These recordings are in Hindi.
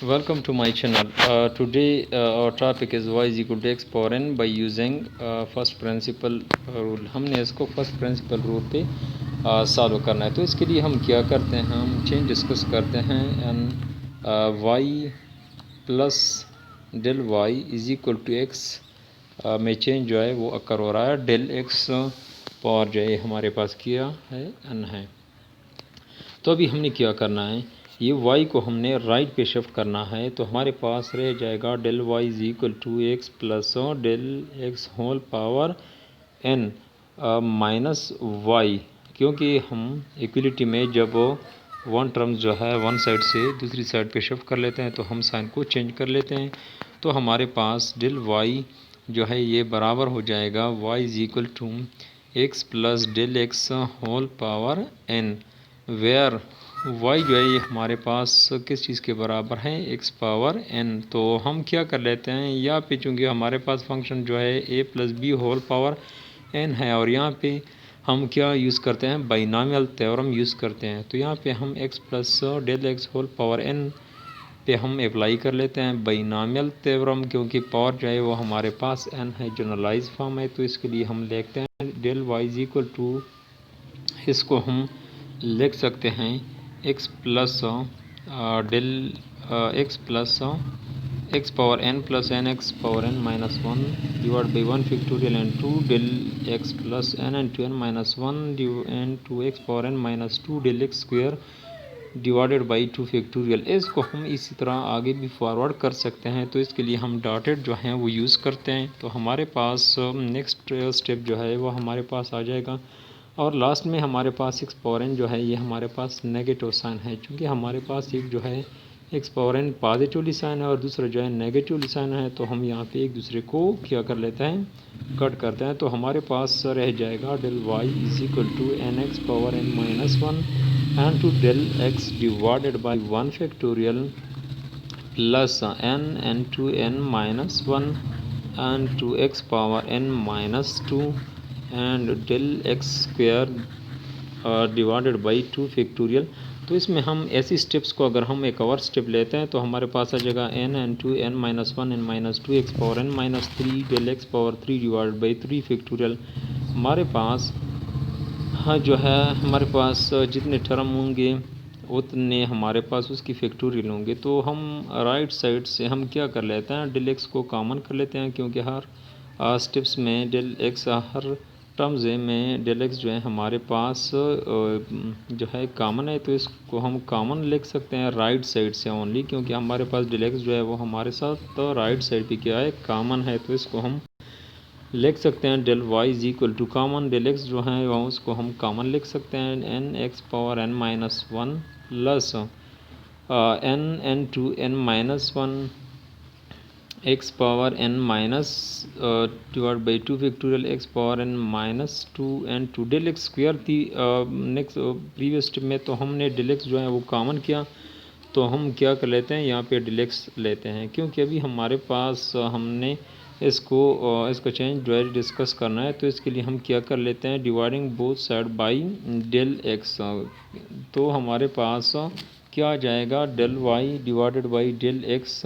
Welcome to my channel. Today our topic is y is equal to x power n by using first principle rule. हमने इसको first principle rule पे सॉल्व करना है. तो इसके लिए हम क्या करते हैं, हम चेंज डिस्कस करते हैं N y plus del y is equal to x में चेंज जो है वो अकर हो रहा है. डेल x पावर जो है हमारे पास किया है n है. तो अभी हमने क्या करना है, ये y को हमने राइट पे शिफ्ट करना है. तो हमारे पास रह जाएगा del y is equal to X plus del X whole power n minus Y. क्योंकि हम इक्वलिटी में जब वन टर्म जो है वन साइड से दूसरी साइड पे शिफ्ट कर लेते हैं तो हम साइन को चेंज कर लेते हैं. तो हमारे पास डेल y जो है ये बराबर हो जाएगा y is equal to X plus del X whole power n, where y जो है ये हमारे पास किस चीज़ के बराबर है, x पावर n. तो हम क्या कर लेते हैं, यहाँ पे चूँकि हमारे पास फंक्शन जो है a plus B whole power n है और यहाँ पे हम क्या यूज़ करते हैं, बाइनॉमियल थ्योरम यूज़ करते हैं. तो यहाँ पे हम x plus del X whole power n पे हम अप्लाई कर लेते हैं बाइनॉमियल थ्योरम, क्योंकि पावर जो है वो हमारे पास n है, जनरलाइज फॉर्म है. तो इसके लिए हम देखते हैं del y is equal to, इसको हम लिख सकते हैं x plus del X plus X power n plus N x power n minus one divide by one factorial and to del X plus n into n minus one and to X power n minus two del X square divided by two factorial. इसको हम इसी तरह आगे भी फॉरवर्ड कर सकते हैं. तो इसके लिए हम डॉटेड जो हैं वो यूज़ करते हैं. तो हमारे पास नेक्स्ट स्टेप जो है वो हमारे पास आ जाएगा और लास्ट में हमारे पास एक्स पावर n जो है ये हमारे पास नेगेटिव साइन है. क्योंकि हमारे पास एक जो है X power n positively sign है और दूसरा जो है नेगेटिवली साइन है. तो हम यहाँ पे एक दूसरे को क्या कर लेते हैं, कट करते हैं. तो हमारे पास रह जाएगा del y is equal to N x power n minus one and to del x divided by one factorial plus n to n minus one and to X power n minus two and del X square divided by two factorial. तो इसमें हम ऐसी स्टेप्स को अगर हम एक और स्टेप लेते हैं तो हमारे पास आ जाएगा n to n minus one n minus two X power n minus three del X power three divide by three factorial. हमारे पास हाँ जो है हमारे पास जितने टर्म होंगे उतने हमारे पास उसकी फैक्टोरियल होंगे. तो हम राइट साइड से हम क्या कर लेते हैं, डेल एक्स को कॉमन कर लेते हैं. क्योंकि हर स्टेप्स में डेल एक्स, हर टर्म्स में डेल एक्स जो है हमारे पास जो है कॉमन है. तो इसको हम कॉमन लिख सकते हैं राइट साइड से ओनली, क्योंकि हमारे पास डेल एक्स जो है वो हमारे साथ तो राइट साइड पे क्या है, कॉमन है. तो इसको हम लिख सकते हैं del y is equal to common del x जो है वो उसको हम कॉमन लिख सकते हैं N x power n minus one plus N to n minus one X power n minus divide by two factorial X power n minus two and to del X square थी. नेक्स्ट प्रीवियस स्टेप में तो हमने डेल एक्स जो है वो कॉमन किया. तो हम क्या कर लेते हैं, यहाँ पे डेल एक्स लेते हैं. क्योंकि अभी हमारे पास हमने इसका चेंज जो है डिस्कस करना है. तो इसके लिए हम क्या कर लेते हैं, dividing both side by del X. तो हमारे पास क्या आ जाएगा, del Y divided by del X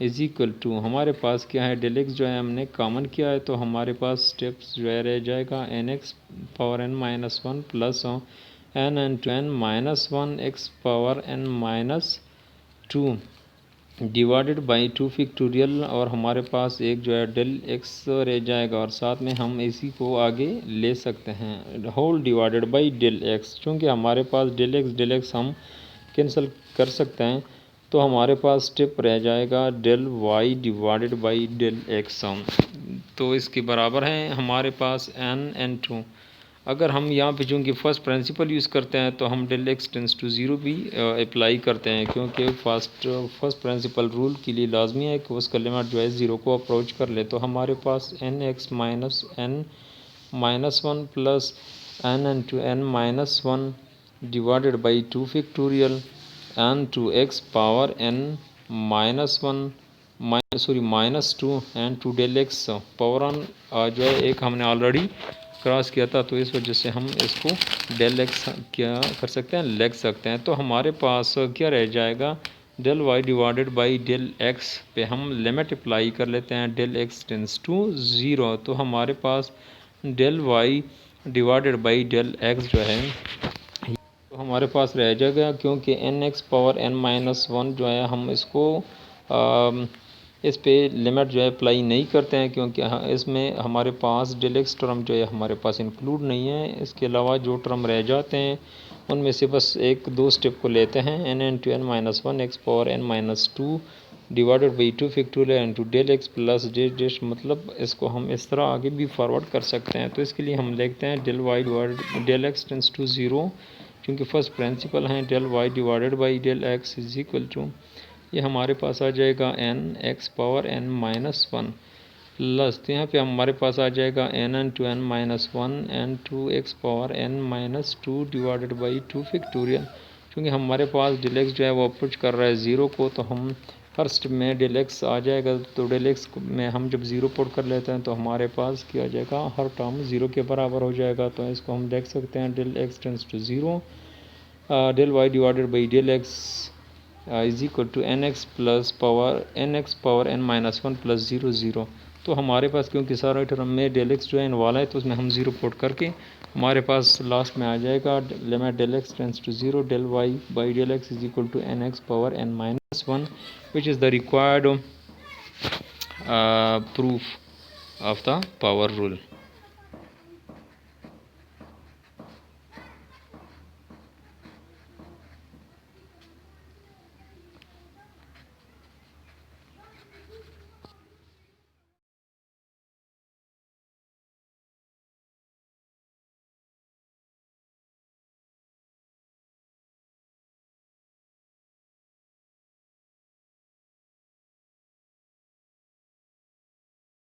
is equal to, हमारे पास क्या है, डेल एक्स जो है हमने कॉमन किया है. तो हमारे पास स्टेप्स जो है रह जाएगा N x power n minus one plus N to n minus one X power n minus two divided by two factorial. और हमारे पास एक जो है डेल एक्स रह जाएगा और साथ में हम इसी को आगे ले सकते हैं whole divided by del X. चूँकि हमारे पास डेल एक्स हम कैंसिल कर सकते हैं. तो हमारे पास स्टेप रह जाएगा del Y divided by del X. तो इसके बराबर है हमारे पास n टू. अगर हम यहाँ पे चूँकि फर्स्ट प्रिंसिपल यूज़ करते हैं तो हम del x tends to zero भी अप्लाई करते हैं. क्योंकि फर्स्ट प्रिंसिपल रूल के लिए लाजमी है कि उसका लिमिट जो है ज़ीरो को अप्रोच कर ले. तो हमारे पास N X minus N minus one plus N to n minus one divided by two factorial N to X power n minus one minus two and to del X power on जो है एक हमने ऑलरेडी क्रॉस किया था. तो इस वजह से हम इसको डेल एक्स क्या कर सकते हैं, लिख सकते हैं. तो हमारे पास क्या रह जाएगा, del Y divided by del x पे हम लिमिट अप्लाई कर लेते हैं, del x tends to zero, तो हमारे पास del Y divided by del x जो है तो हमारे पास रह जाएगा, क्योंकि n x power N minus one जो है हम इसको इस पे लिमिट जो है अप्लाई नहीं करते हैं, क्योंकि इसमें हमारे पास डेल एक्स टर्म जो है हमारे पास इंक्लूड नहीं है। इसके अलावा जो टर्म रह जाते हैं उनमें से बस एक दो स्टेप को लेते हैं, N N to N minus one X power N minus two divided by two factorial into del X plus del, मतलब इसको हम इस तरह आगे भी फॉरवर्ड कर सकते हैं। तो इसके लिए हम देखते हैं del Y divided del x tends to zero, क्योंकि फर्स्ट प्रिंसिपल हैं, del Y divided by del X is equal to, ये हमारे पास आ जाएगा N x power N minus one plus, तो यहाँ पे हमारे पास आ जाएगा N N to N minus one N to X power N minus two divided by two factorial. क्योंकि हमारे पास डेल एक्स जो है वो अप्रोच कर रहा है ज़ीरो को, तो हम हर स्टेप में डेल एक्स आ जाएगा, तो डेल एक्स में हम जब ज़ीरो पुट कर लेते हैं तो हमारे पास क्या आ जाएगा, हर टर्म ज़ीरो के बराबर हो जाएगा। तो इसको हम देख सकते हैं del x tends to zero, del Y divided by del X is equal to N X plus power N x power N minus one plus zero zero. तो हमारे पास क्योंकि सारा टर्म में डेल एक्स जो है इन्वॉल्व है, तो उसमें हम ज़ीरो पुट करके हमारे पास लास्ट में आ जाएगा limit del x tends to zero del Y by del X is equal to N x power N minus one, which is the required proof of the power rule.